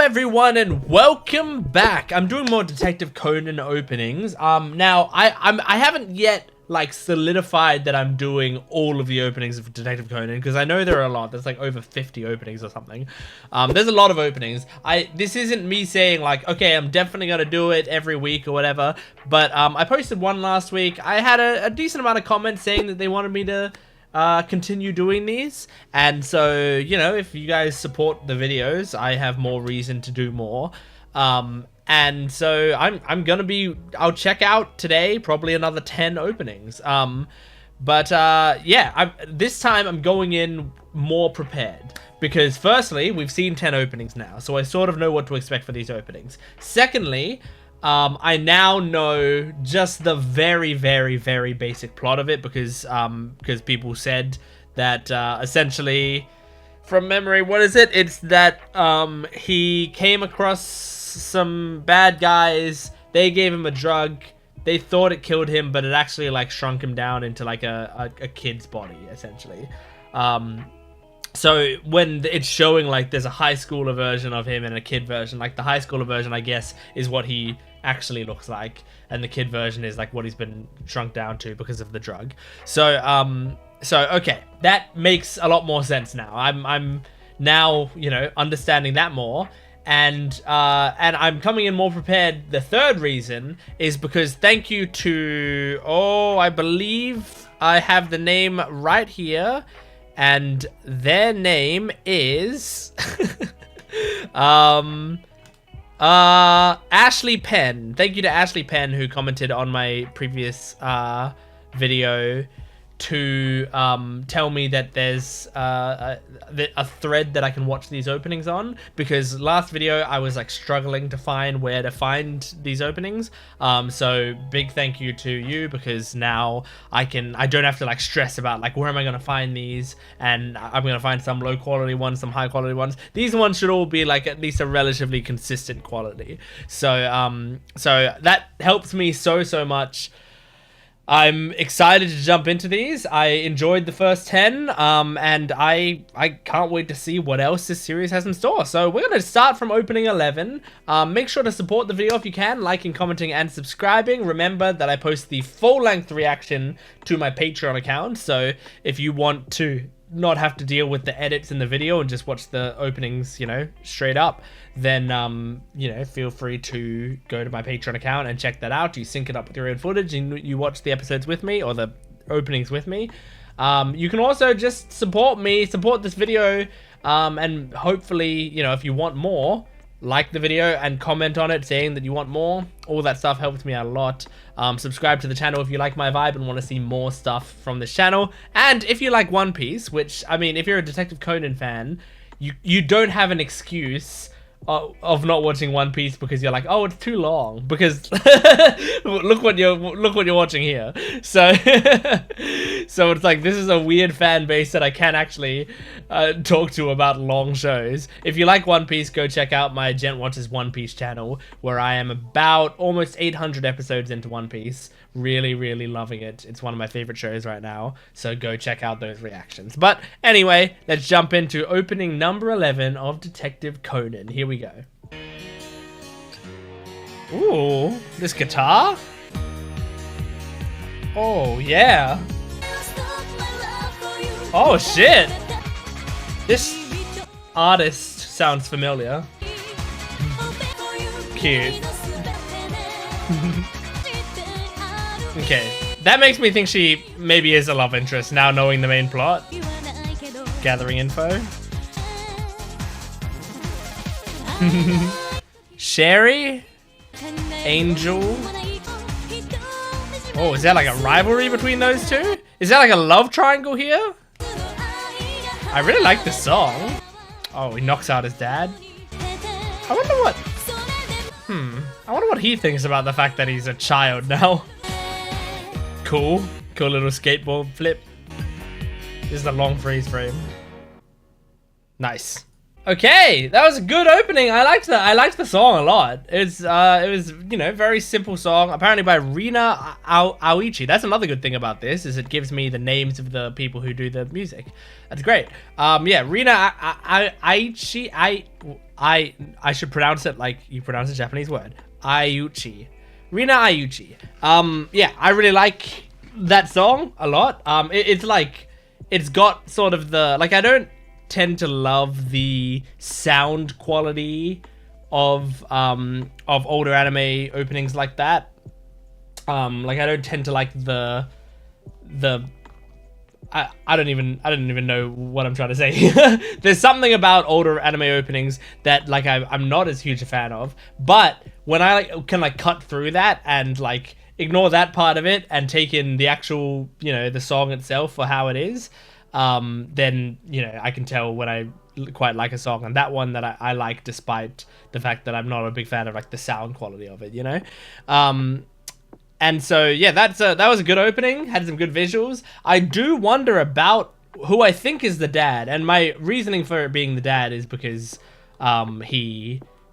everyone and welcome back. I'm doing more Detective Conan openings. Now I haven't yet like solidified that I'm doing all of the openings of Detective Conan because I know there are a lot. There's like over 50 openings or something. There's a lot of openings. This isn't me saying like, okay, I'm definitely gonna do it every week or whatever. But I posted one last week. I had a decent amount of comments saying that they wanted me to continue doing these, and so, you know, if you guys support the videos, I have more reason to do more. And so I'll check out today probably another 10 openings. Yeah, this time I'm going in more prepared because firstly, we've seen 10 openings now, so I sort of know what to expect for these openings. Secondly, I now know just the very, very, very basic plot of it because people said that essentially, from memory, what is it? It's that he came across some bad guys. They gave him a drug. They thought it killed him, but it actually like shrunk him down into like a kid's body, essentially. So when it's showing like there's a high schooler version of him and a kid version, like the high schooler version, I guess, is what he actually looks like, and the kid version is like what he's been shrunk down to because of the drug. So okay, that makes a lot more sense now. I'm now, you know, understanding that more, and I'm coming in more prepared. The third reason is because thank you to, I believe I have the name right here, and their name is Ashley Penn. Thank you to Ashley Penn, who commented on my previous video to tell me that there's a thread that I can watch these openings on, because last video I was like struggling to find where to find these openings. So big thank you to you, because now I don't have to like stress about like where am I gonna find these, and I'm gonna find some low quality ones, some high quality ones. These ones should all be like at least a relatively consistent quality. So so that helps me so much. I'm excited to jump into these. I enjoyed the first 10, and I can't wait to see what else this series has in store. So we're going to start from opening 11. Make sure to support the video if you can, liking, commenting, and subscribing. Remember that I post the full-length reaction to my Patreon account, so if you want to not have to deal with the edits in the video and just watch the openings, you know, straight up, then you know, feel free to go to my Patreon account and check that out. You sync it up with your own footage and you watch the episodes with me, or the openings with me. You can also just support me, support this video, and hopefully, you know, if you want more, like the video and comment on it saying that you want more. All that stuff helps me out a lot. Subscribe to the channel if you like my vibe and want to see more stuff from this channel. And if you like One Piece, which, I mean, if you're a Detective Conan fan, you don't have an excuse of not watching One Piece because you're like, oh, it's too long, because look what you're watching here. So so it's like, this is a weird fan base that I can actually talk to about long shows. If you like One Piece, go check out my Gent Watches One Piece channel, where I am about almost 800 episodes into One Piece. Really loving it. It's one of my favorite shows right now, so go check out those reactions. But anyway, let's jump into opening number 11 of Detective Conan. Here we go. Ooh, this guitar? Oh yeah. Oh shit. This artist sounds familiar. Cute. Okay, that makes me think she maybe is a love interest, now knowing the main plot. Gathering info. Sherry? Angel? Oh, is there like a rivalry between those two? Is there like a love triangle here? I really like this song. Oh, he knocks out his dad. I wonder what he thinks about the fact that he's a child now. Cool little skateboard flip. This is a long freeze frame. Nice. Okay, that was a good opening. I liked that. I liked the song a lot. It was, you know, very simple song. Apparently by Rina Aoichi. That's another good thing about this, is it gives me the names of the people who do the music. That's great. Yeah, Rina Aoichi. I should pronounce it like you pronounce a Japanese word. Ayuchi. Rina Ayuchi. Yeah, I really like that song a lot. It's like, it's got sort of the, like, I don't tend to love the sound quality of older anime openings like that. Like, I don't tend to like the I don't even know what I'm trying to say. There's something about older anime openings that, like, I'm not as huge a fan of, but when I can like cut through that and like ignore that part of it and take in the actual, you know, the song itself for how it is, then, you know, I can tell when I quite like a song, and that one that I like, despite the fact that I'm not a big fan of like the sound quality of it, you know. And so, yeah, that was a good opening, had some good visuals. I do wonder about who I think is the dad, and my reasoning for it being the dad is because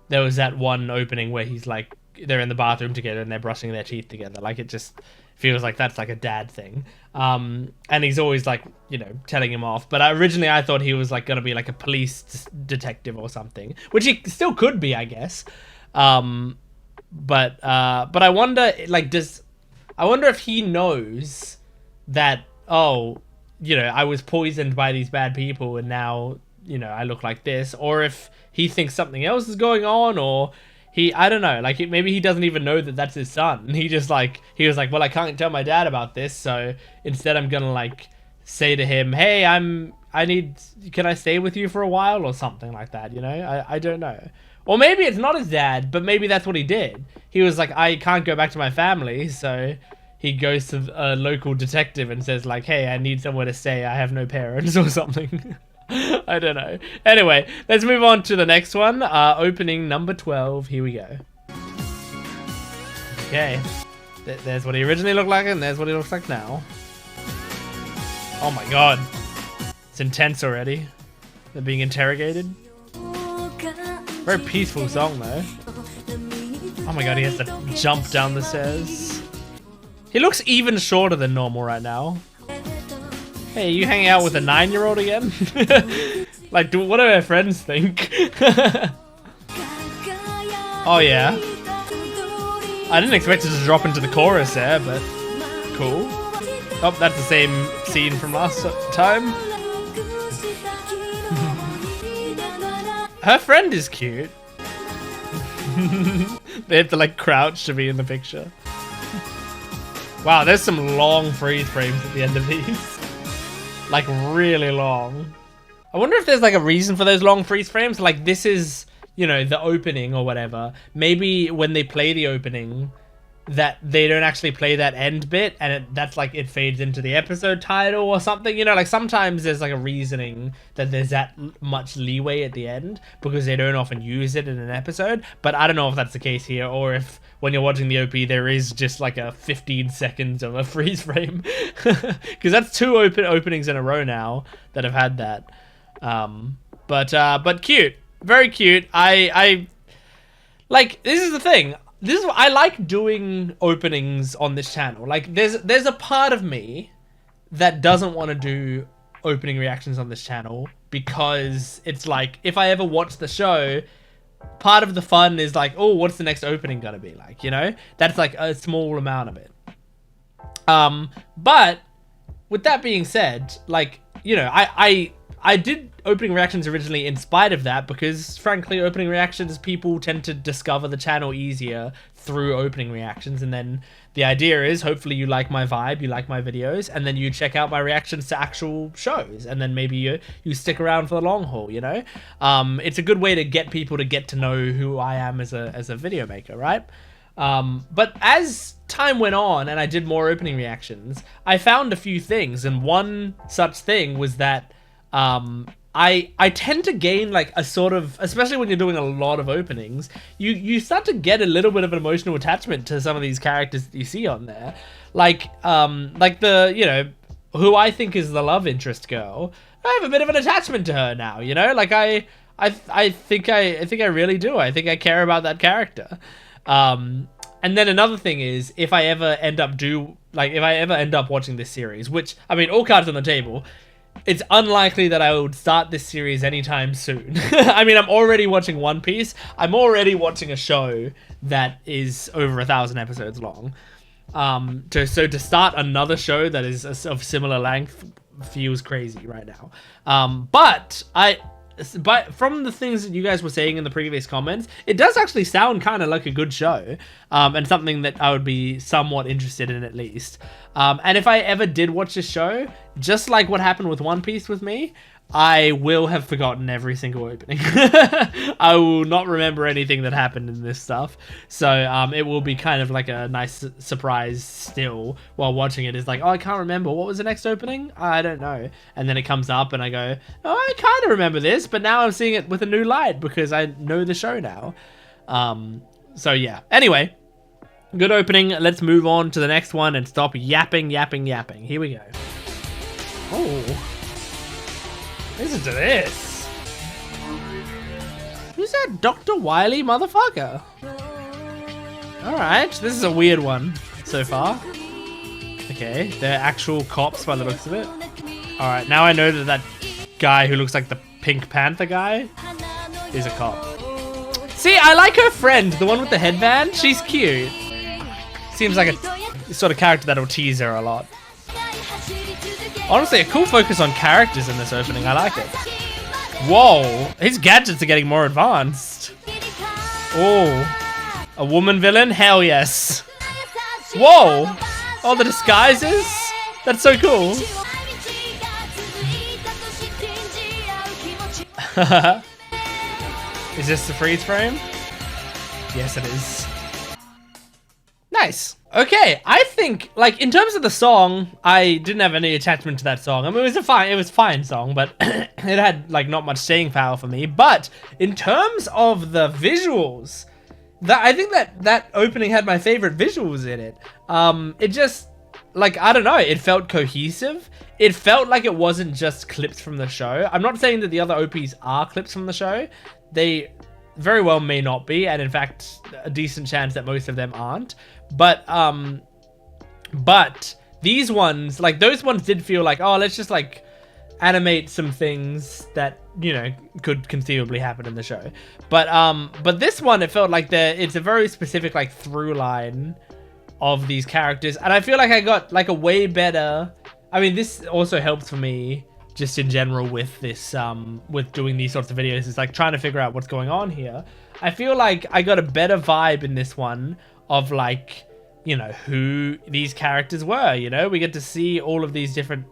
there was that one opening where he's like, they're in the bathroom together and they're brushing their teeth together. Like, it just feels like that's like a dad thing. And he's always like, you know, telling him off. But originally I thought he was like going to be like a police detective or something, which he still could be, I guess. But I wonder, like, I wonder if he knows that, oh, you know, I was poisoned by these bad people and now, you know, I look like this, or if he thinks something else is going on, or I don't know, like, maybe he doesn't even know that that's his son. And he was like, well, I can't tell my dad about this, so instead I'm gonna like say to him, hey, can I stay with you for a while or something like that, you know? I don't know. Or maybe it's not his dad, but maybe that's what he did. He was like, I can't go back to my family, so he goes to a local detective and says like, hey, I need somewhere to stay. I have no parents or something. I don't know. Anyway, let's move on to the next one. Opening number 12. Here we go. Okay. There's what he originally looked like, and there's what he looks like now. Oh my god. It's intense already. They're being interrogated. Very peaceful song though. Oh my god, he has to jump down the stairs. He looks even shorter than normal right now. Hey, you hanging out with a 9-year-old again? Like, what do our friends think? Oh yeah. I didn't expect it to drop into the chorus there, but cool. Oh, that's the same scene from last time. Her friend is cute. They have to like crouch to be in the picture. Wow, there's some long freeze frames at the end of these. Like, really long. I wonder if there's like a reason for those long freeze frames. Like, this is, you know, the opening or whatever. Maybe when they play the opening, that they don't actually play that end bit, and that's like it fades into the episode title or something, you know. Like, sometimes there's like a reasoning that there's that much leeway at the end because they don't often use it in an episode. But I don't know if that's the case here, or if when you're watching the OP there is just like a 15 seconds of a freeze frame, because that's 2 openings in a row now that have had that. But cute, very cute. I like, this is the thing. This is what I like doing openings on this channel. Like, there's a part of me that doesn't want to do opening reactions on this channel because it's like, if I ever watch the show, part of the fun is like, oh, what's the next opening gonna be like, you know? That's like a small amount of it. But with that being said, like, you know, I did opening reactions originally in spite of that, because frankly, opening reactions, people tend to discover the channel easier through opening reactions. And then the idea is, hopefully you like my vibe, you like my videos, and then you check out my reactions to actual shows, and then maybe you stick around for the long haul, you know? It's a good way to get people to get to know who I am as a video maker, right? But as time went on and I did more opening reactions, I found a few things, and one such thing was that I tend to gain like a sort of, especially when you're doing a lot of openings, you start to get a little bit of an emotional attachment to some of these characters that you see on there. Like the, you know, who I think is the love interest girl. I have a bit of an attachment to her now, you know? Like, I think I really do. I think I care about that character. And then another thing is, if I ever end up watching this series, which, I mean, all cards on the table, it's unlikely that I would start this series anytime soon. I mean, I'm already watching One Piece. I'm already watching a show that is over 1,000 episodes long. So to start another show that is of similar length feels crazy right now. But from the things that you guys were saying in the previous comments, it does actually sound kind of like a good show, and something that I would be somewhat interested in at least. And if I ever did watch this show, just like what happened with One Piece with me, I will have forgotten every single opening. I will not remember anything that happened in this stuff. So it will be kind of like a nice surprise still while watching it. Is like, oh, I can't remember. What was the next opening? I don't know. And then it comes up and I go, oh, I kind of remember this, but now I'm seeing it with a new light because I know the show now. So yeah. Anyway, good opening. Let's move on to the next one and stop yapping. Here we go. Oh. Listen to this. Who's that Dr. Wily motherfucker? Alright, this is a weird one so far. Okay, they're actual cops by the looks of it. Alright, now I know that guy who looks like the Pink Panther guy is a cop. See, I like her friend, the one with the headband. She's cute. Seems like a sort of character that'll tease her a lot. Honestly, a cool focus on characters in this opening. I like it. Whoa, his gadgets are getting more advanced. Oh, a woman villain? Hell yes. Whoa, oh, the disguises? That's so cool. Is this the freeze frame? Yes, it is. Nice. Okay, I think, like, in terms of the song, I didn't have any attachment to that song. I mean, it was a fine song, but it had, like, not much staying power for me. But in terms of the visuals, I think that opening had my favorite visuals in it. It just, like, I don't know, it felt cohesive. It felt like it wasn't just clips from the show. I'm not saying that the other OPs are clips from the show. They very well may not be, and in fact, a decent chance that most of them aren't. But these ones, like, those ones did feel like, oh, let's just, like, animate some things that, you know, could conceivably happen in the show. But this one, it felt like it's a very specific, like, through line of these characters, and I feel like I got, like, a way better. I mean, this also helps for me just in general with this, with doing these sorts of videos, is like trying to figure out what's going on here. I feel like I got a better vibe in this one of, like, you know, who these characters were. You know, we get to see all of these different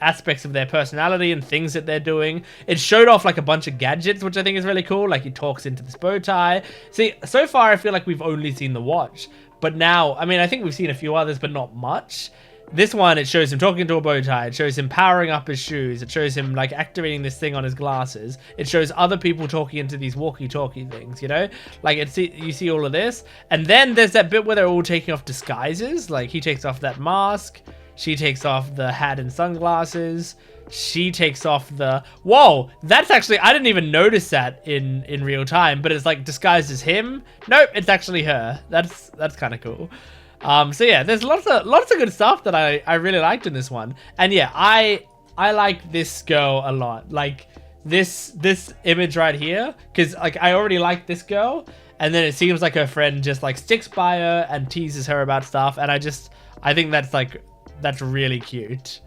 aspects of their personality and things that they're doing. It showed off, like, a bunch of gadgets, which I think is really cool. Like, he talks into this bow tie. See, so far I feel like we've only seen the watch, but now, I mean, I think we've seen a few others, but not much. This one, it shows him talking to a bow tie. It shows him powering up his shoes. It shows him, like, activating this thing on his glasses. It shows other people talking into these walkie-talkie things, you know? Like, you see all of this. And then there's that bit where they're all taking off disguises. Like, he takes off that mask. She takes off the hat and sunglasses. She takes off the... Whoa! That's actually... I didn't even notice that in real time, but it's, like, disguised as him. Nope, it's actually her. That's kind of cool. So yeah, there's lots of good stuff that I really liked in this one. And yeah, I like this girl a lot. Like, this image right here, because, like, I already like this girl, and then it seems like her friend just, like, sticks by her and teases her about stuff, and I think that's really cute.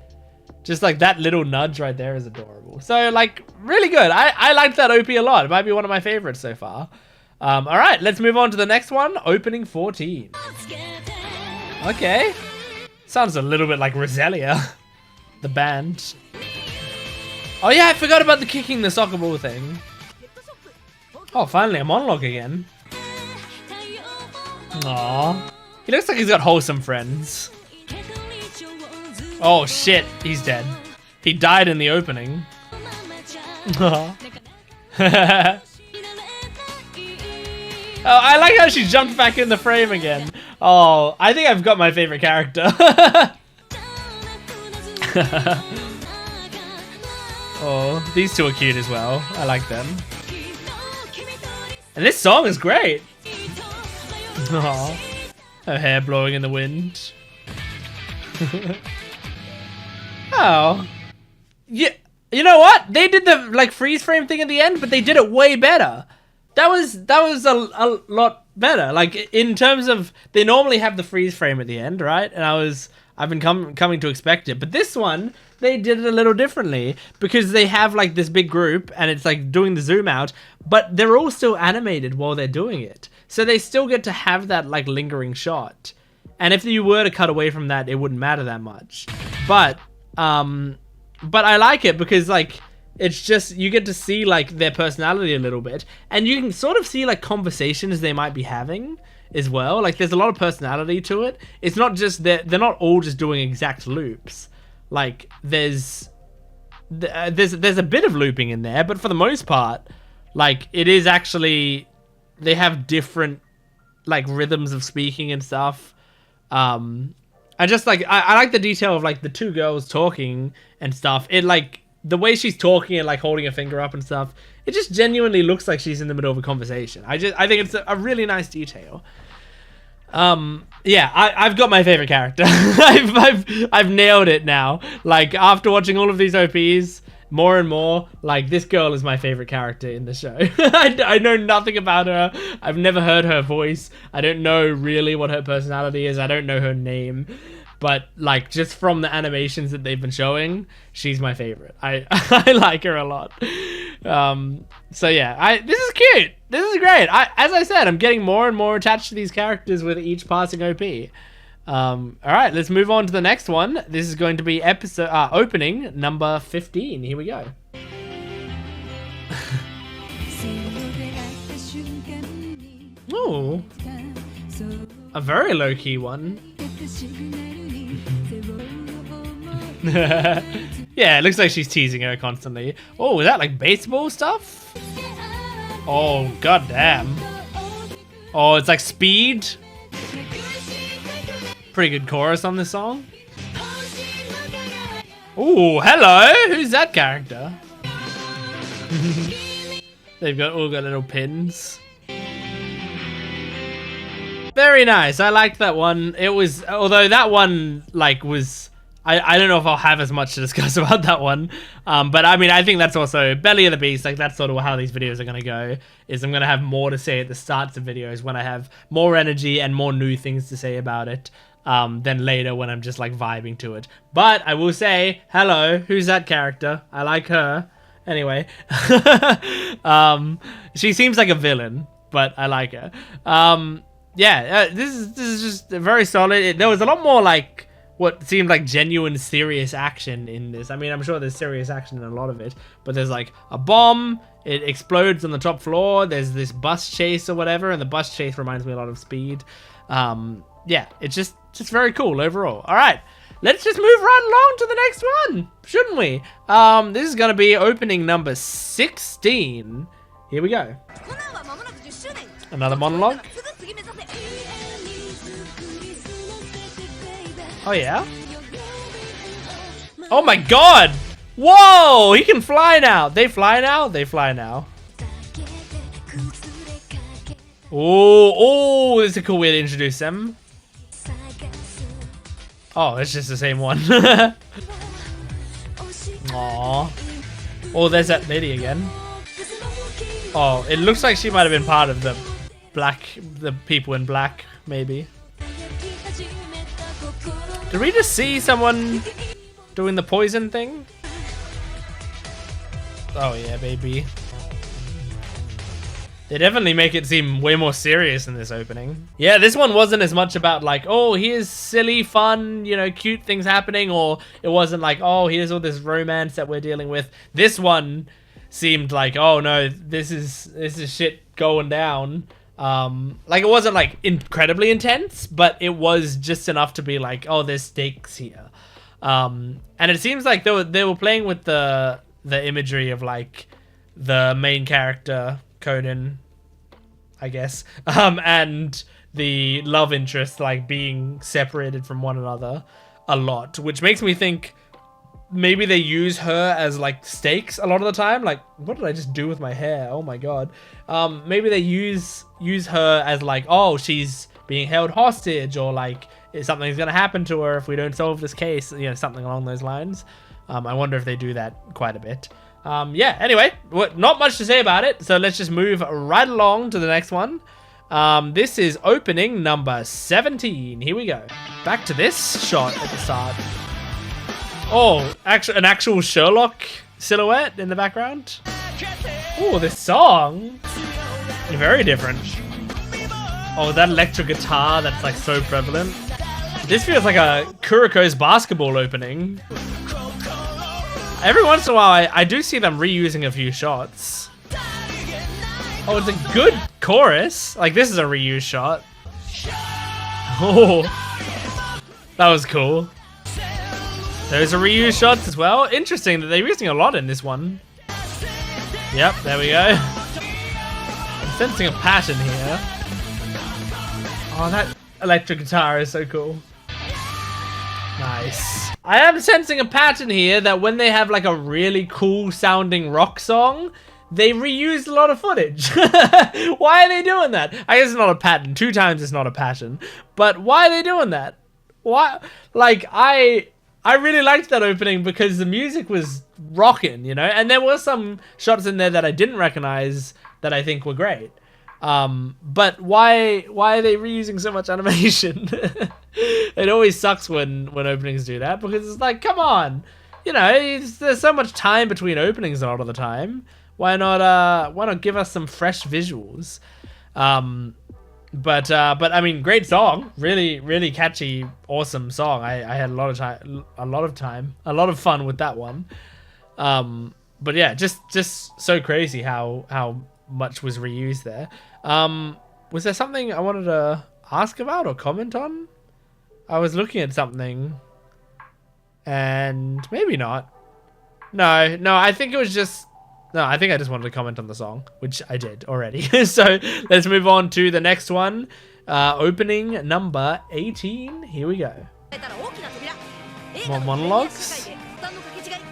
Just, like, that little nudge right there is adorable. So, like, really good. I liked that OP a lot. It might be one of my favorites so far. All right, let's move on to the next one. Opening 14. Okay. Sounds a little bit like Roselia, the band. Oh yeah, I forgot about the kicking the soccer ball thing. Oh, finally a monologue again. Aww. He looks like he's got wholesome friends. Oh shit, he's dead. He died in the opening. Oh, I like how she jumped back in the frame again. Oh, I think I've got my favorite character. Oh, these two are cute as well. I like them. And this song is great. Oh, her hair blowing in the wind. Oh. Yeah. You know what? They did the like freeze frame thing at the end, but they did it way better. That was a lot better. Like in terms of they normally have the freeze frame at the end, right? And I've been coming to expect it, but this one they did it a little differently because they have like this big group and it's like doing the zoom out, but they're all still animated while they're doing it, so they still get to have that like lingering shot. And if you were to cut away from that, it wouldn't matter that much. But I like it because like it's just you get to see like their personality a little bit, and you can sort of see like conversations they might be having as well. Like there's a lot of personality to it. It's not just they're not all just doing exact loops. Like there's a bit of looping in there, but for the most part, like it is actually they have different like rhythms of speaking and stuff. I just like I like the detail of like the two girls talking and stuff. It like the way she's talking and like holding her finger up and stuff. It just genuinely looks like she's in the middle of a conversation. I think it's a really nice detail. Yeah, I've got my favorite character. I've nailed it now. Like after watching all of these OPs more and more, like this girl is my favorite character in the show. I know nothing about her. I've never heard her voice. I don't know really what her personality is. I don't know her name, but like just from the animations that they've been showing, she's my favorite. I like her a lot. So yeah, this is cute. This is great. As I said, I'm getting more and more attached to these characters with each passing OP. All right, let's move on to the next one. This is going to be episode opening number 15. Here we go. Oh, a very low-key one. Yeah, it looks like she's teasing her constantly. Oh, is that like baseball stuff? Oh, goddamn. Oh, it's like speed. Pretty good chorus on this song. Ooh, hello! Who's that character? They've all got little pins. Very nice. I liked that one. It was, although that one like was, I don't know if I'll have as much to discuss about that one. But I mean, I think that's also Belly of the Beast. Like that's sort of how these videos are gonna go. Is I'm gonna have more to say at the starts of videos when I have more energy and more new things to say about it. Than later when I'm just like vibing to it. But I will say, hello, who's that character? I like her. Anyway, she seems like a villain, but I like her. Yeah, this is just very solid. There was a lot more like what seemed like genuine serious action in this. I mean, I'm sure there's serious action in a lot of it, but there's like a bomb, it explodes on the top floor, there's this bus chase or whatever, and the bus chase reminds me a lot of Speed. Yeah, it's just very cool overall. All right, let's just move right along to the next one, shouldn't we? This is gonna be opening number 16. Here we go. Another monologue. Oh yeah. Oh my god. Whoa, he can fly now. They fly now? They fly now. Oh, this is a cool way to introduce them. Oh, it's just the same one. Aww. Oh, there's that lady again. Oh, it looks like she might have been part of the people in black, maybe. Did we just see someone doing the poison thing? Oh yeah, baby. They definitely make it seem way more serious in this opening. Yeah, this one wasn't as much about like, oh, here's silly, fun, you know, cute things happening, or it wasn't like, oh, here's all this romance that we're dealing with. This one seemed like, oh no, this is shit going down. Like it wasn't like incredibly intense, but it was just enough to be like, oh, there's stakes here. And it seems like they were playing with the imagery of like the main character Conan, I guess, and the love interest like being separated from one another a lot, which makes me think maybe they use her as like stakes a lot of the time. Like, what did I just do with my hair? Oh my god. Maybe they use her as like, oh, she's being held hostage, or like if something's gonna happen to her if we don't solve this case, you know, something along those lines. I wonder if they do that quite a bit. Yeah, anyway, not much to say about it, so let's just move right along to the next one. This is opening number 17. Here we go. Back to this shot at the start. Oh, an actual Sherlock silhouette in the background. Oh, this song. Very different. Oh, that electric guitar that's like so prevalent. This feels like a Kuroko's basketball opening. Every once in a while, I do see them reusing a few shots. Oh, it's a good chorus. Like, this is a reused shot. Oh, that was cool. Those are reused shots as well. Interesting that they're using a lot in this one. Yep, there we go. I'm sensing a pattern here. Oh, that electric guitar is so cool. Nice. I am sensing a pattern here that when they have like a really cool sounding rock song, they reuse a lot of footage. Why are they doing that? I guess it's not a pattern. 2 times it's not a pattern. But why are they doing that? Why? Like, I really liked that opening because the music was rocking, you know? And there were some shots in there that I didn't recognize that I think were great. But why are they reusing so much animation? It always sucks when openings do that, because it's like, come on, you know, there's so much time between openings a lot of the time. Why not give us some fresh visuals? But I mean, great song, really catchy, awesome song. I had a lot of fun with that one. But yeah, just so crazy how much was reused there. Was there something I wanted to ask about or comment on? I was looking at something and maybe not. No, I think it was just, no, I think I just wanted to comment on the song, which I did already. So let's move on to the next one. Opening number 18. Here we go. More monologues.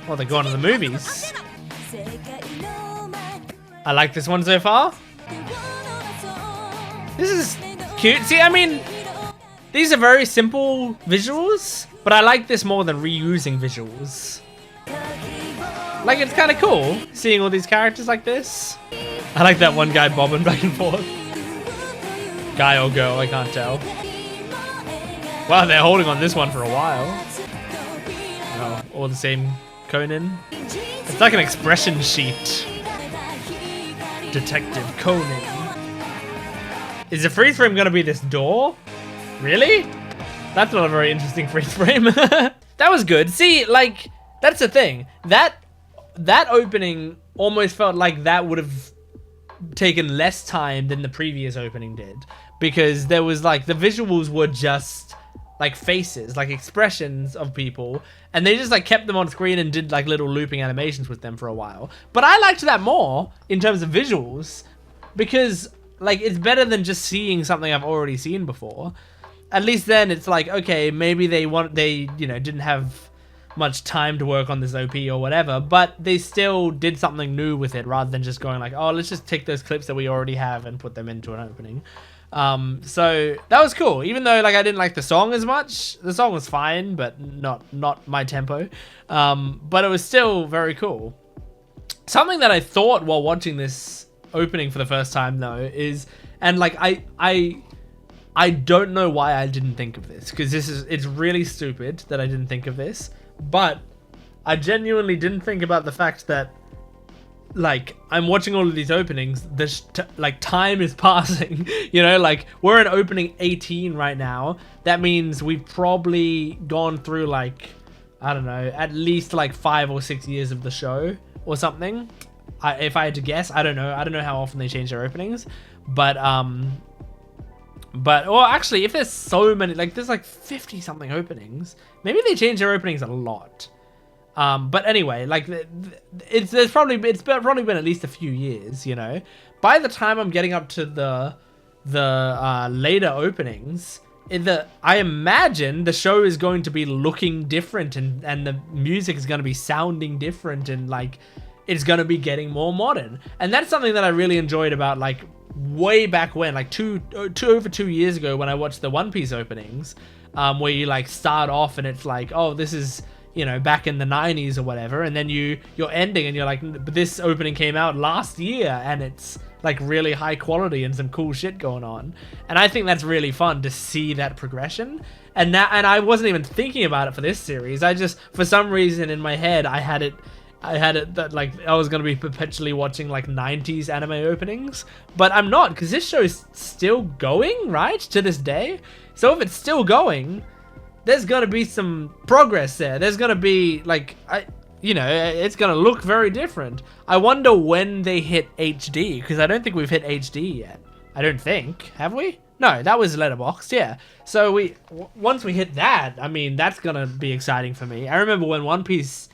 Oh, they're going to the movies. I like this one so far. This is cute. See, I mean, these are very simple visuals, but I like this more than reusing visuals. Like, it's kind of cool seeing all these characters like this. I like that one guy bobbing back and forth. Guy or girl, I can't tell. Wow, they're holding on this one for a while. Oh, all the same Conan. It's like an expression sheet. Detective Conan. Is the freeze frame gonna be this door? Really? That's not a very interesting freeze frame. That was good. See, like, that's the thing. That opening almost felt like that would have taken less time than the previous opening did, because there was like, the visuals were just like faces, like expressions of people, and they just like kept them on screen and did like little looping animations with them for a while. But I liked that more in terms of visuals, because like, it's better than just seeing something I've already seen before. At least then it's like, okay, maybe they you know, didn't have much time to work on this OP or whatever, but they still did something new with it, rather than just going like, oh, let's just take those clips that we already have and put them into an opening. So that was cool, even though like I didn't like the song as much. The song was fine, but not my tempo. But it was still very cool. Something that I thought while watching this opening for the first time though is, and like I don't know why I didn't think of this, because it's really stupid that I didn't think of this, but I genuinely didn't think about the fact that, like, I'm watching all of these openings, like, time is passing, you know, like, we're in opening 18 right now. That means we've probably gone through, like, I don't know, at least like 5 or 6 years of the show or something. If I had to guess, I don't know how often they change their openings, but well, actually, if there's so many, like, there's like 50 something openings, maybe they change their openings a lot. But anyway, like, it's probably been at least a few years, you know. By the time I'm getting up to the later openings, I imagine the show is going to be looking different, and the music is going to be sounding different, and like, it's going to be getting more modern. And that's something that I really enjoyed about like way back when, like over 2 years ago, when I watched the One Piece openings, where you like start off and it's like, oh, this is, you know, back in the 90s or whatever, and then you're ending and you're like, but this opening came out last year and it's like really high quality and some cool shit going on. And I think that's really fun to see that progression. And I wasn't even thinking about it for this series. I just, for some reason in my head, I had it that like I was gonna be perpetually watching like 90s anime openings, but I'm not, because this show is still going, right, to this day. So if it's still going, there's gonna be some progress there. There's gonna be like, you know, it's gonna look very different. I wonder when they hit HD, because I don't think we've hit HD yet. I don't think, have we? No, that was Letterboxd, yeah. So once we hit that, I mean, that's gonna be exciting for me. I remember when One Piece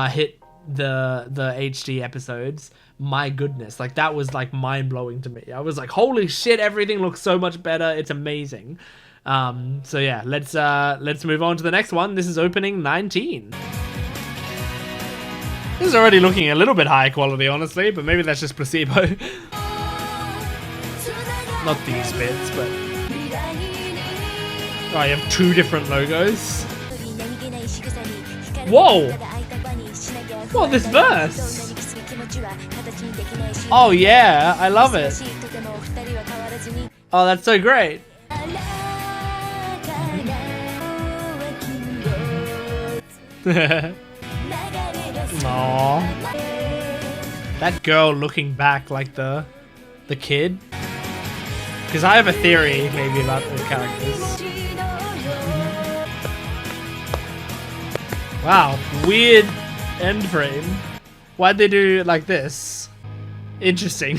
hit the HD episodes, my goodness, like that was like mind-blowing to me. I was like, holy shit, everything looks so much better. It's amazing. So yeah, let's move on to the next one. This is opening 19. This is already looking a little bit high quality, honestly, but maybe that's just placebo. Not these bits, but oh, you have 2 different logos. Whoa! Whoa, this verse! Oh yeah, I love it. Oh, that's so great. Aww. That girl looking back like the kid. Because I have a theory maybe about the characters. Wow, weird end frame. Why'd they do it like this? Interesting.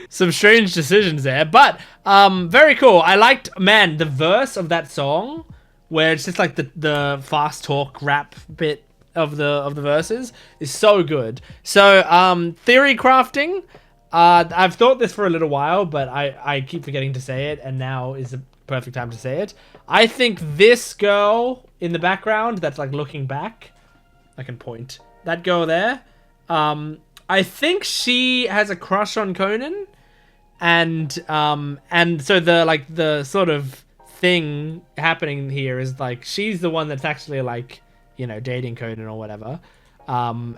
Some strange decisions there, but very cool. I liked, man, the verse of that song, where it's just like the fast talk rap bit of the verses is so good. So theory crafting, I've thought this for a little while, but I keep forgetting to say it, and now is the perfect time to say it. I think this girl in the background that's like looking back, I can point, that girl there, I think she has a crush on Conan, and so the sort of thing happening here is like she's the one that's actually like, you know, dating Conan or whatever, but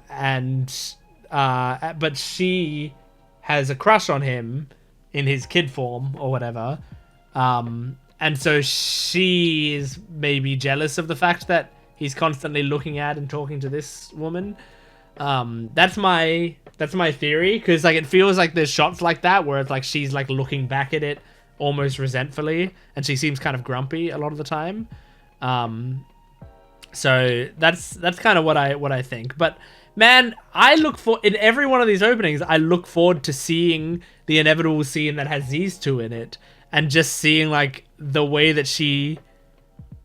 she has a crush on him in his kid form or whatever, and so she is maybe jealous of the fact that he's constantly looking at and talking to this woman. That's my theory, because like it feels like there's shots like that where it's like she's like looking back at it almost resentfully, and she seems kind of grumpy a lot of the time. So that's kind of what I think. But man, I look for, in every one of these openings, I look forward to seeing the inevitable scene that has these two in it, and just seeing like the way that she,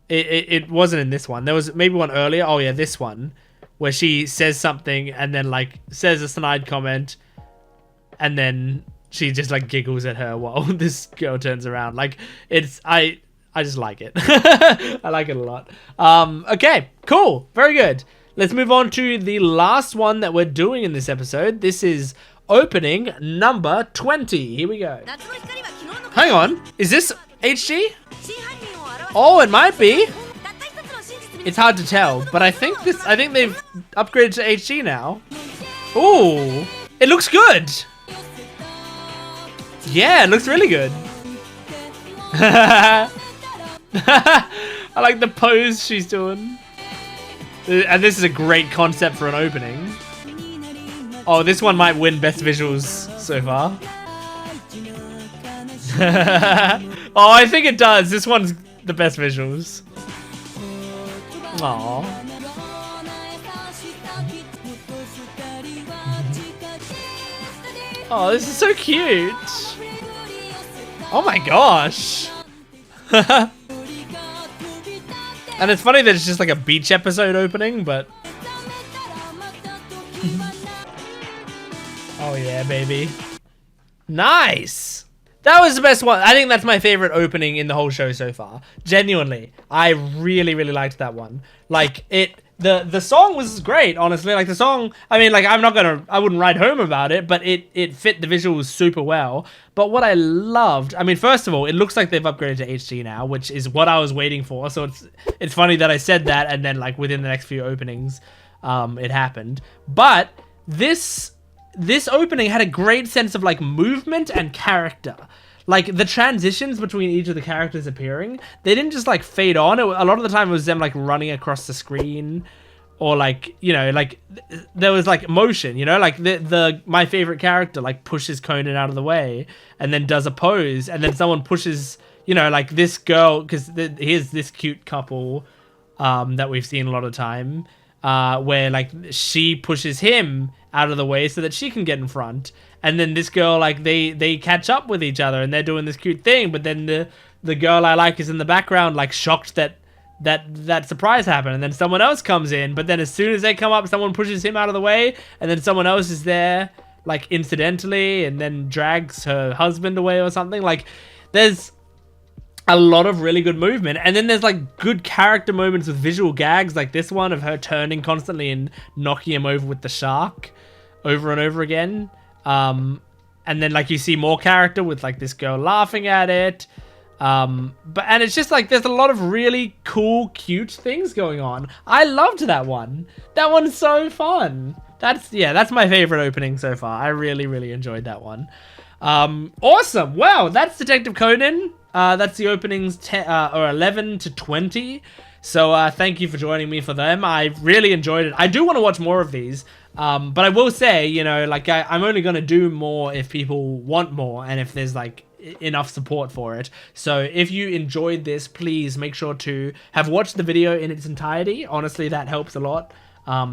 it wasn't in this one. There was maybe one earlier. Oh yeah, this one, where she says something and then like says a snide comment, and then she just like giggles at her while this girl turns around. Like it's, I just like it. I like it a lot. Okay, cool. Very good. Let's move on to the last one that we're doing in this episode. This is opening number 20. Here we go. Hang on. Is this HD? Oh, it might be. It's hard to tell, but I think they've upgraded to HD now. Ooh, it looks good. Yeah, it looks really good. I like the pose she's doing. And this is a great concept for an opening. Oh, this one might win best visuals so far. Oh, I think it does. This one's the best visuals. Aww. Oh, this is so cute. Oh my gosh. And it's funny that it's just like a beach episode opening, but... Oh yeah, baby. Nice! That was the best one. I think that's my favorite opening in the whole show so far. Genuinely. I really, really liked that one. Like, the song was great, honestly. Like the song, I mean, like I wouldn't write home about it, but it fit the visuals super well. But what I loved, I mean, first of all, it looks like they've upgraded to HD now, which is what I was waiting for. So it's funny that I said that, and then like within the next few openings, it happened. But this opening had a great sense of like movement and character. Like the transitions between each of the characters appearing, they didn't just like fade on. A lot of the time it was them like running across the screen, or like, you know, like there was like motion, you know, like my favorite character like pushes Conan out of the way and then does a pose, and then someone pushes, you know, like this girl, because here's this cute couple that we've seen a lot of time, where like she pushes him out of the way so that she can get in front, and then this girl, like they catch up with each other and they're doing this cute thing, but then the girl I like is in the background, like shocked that surprise happened, and then someone else comes in, but then as soon as they come up, someone pushes him out of the way, and then someone else is there like incidentally and then drags her husband away or something. Like there's a lot of really good movement, and then there's like good character moments with visual gags, like this one of her turning constantly and knocking him over with the shark over and over again. And then like you see more character with like this girl laughing at it. And it's just like there's a lot of really cool, cute things going on. I loved that one. That one's so fun. That's my favorite opening so far. I really, really enjoyed that one. Awesome. Wow, that's Detective Conan. That's the openings 11 to 20. So thank you for joining me for them. I really enjoyed it. I do want to watch more of these. But I will say, you know, like I'm only going to do more if people want more and if there's like enough support for it. So if you enjoyed this, please make sure to have watched the video in its entirety. Honestly, that helps a lot.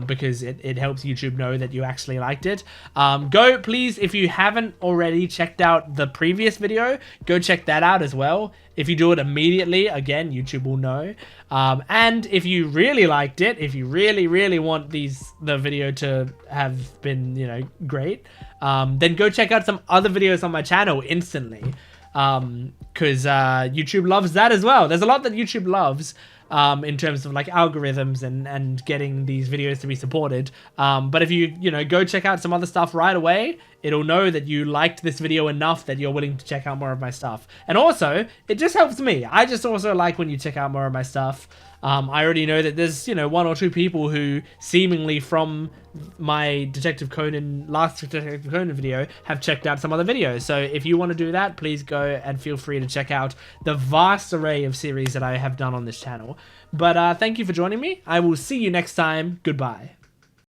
Because it helps YouTube know that you actually liked it. Go, please, if you haven't already checked out the previous video, go check that out as well. If you do it immediately, again, YouTube will know. And if you really liked it, if you really, really want the video to have been, you know, great, then go check out some other videos on my channel instantly. Because YouTube loves that as well. There's a lot that YouTube loves. In terms of like algorithms and getting these videos to be supported. But if you know, go check out some other stuff right away, it'll know that you liked this video enough that you're willing to check out more of my stuff. And also, it just helps me. I just also like when you check out more of my stuff. I already know that there's, you know, 1 or 2 people who seemingly from my last Detective Conan video have checked out some other videos. So if you want to do that, please go and feel free to check out the vast array of series that I have done on this channel. But thank you for joining me. I will see you next time. Goodbye.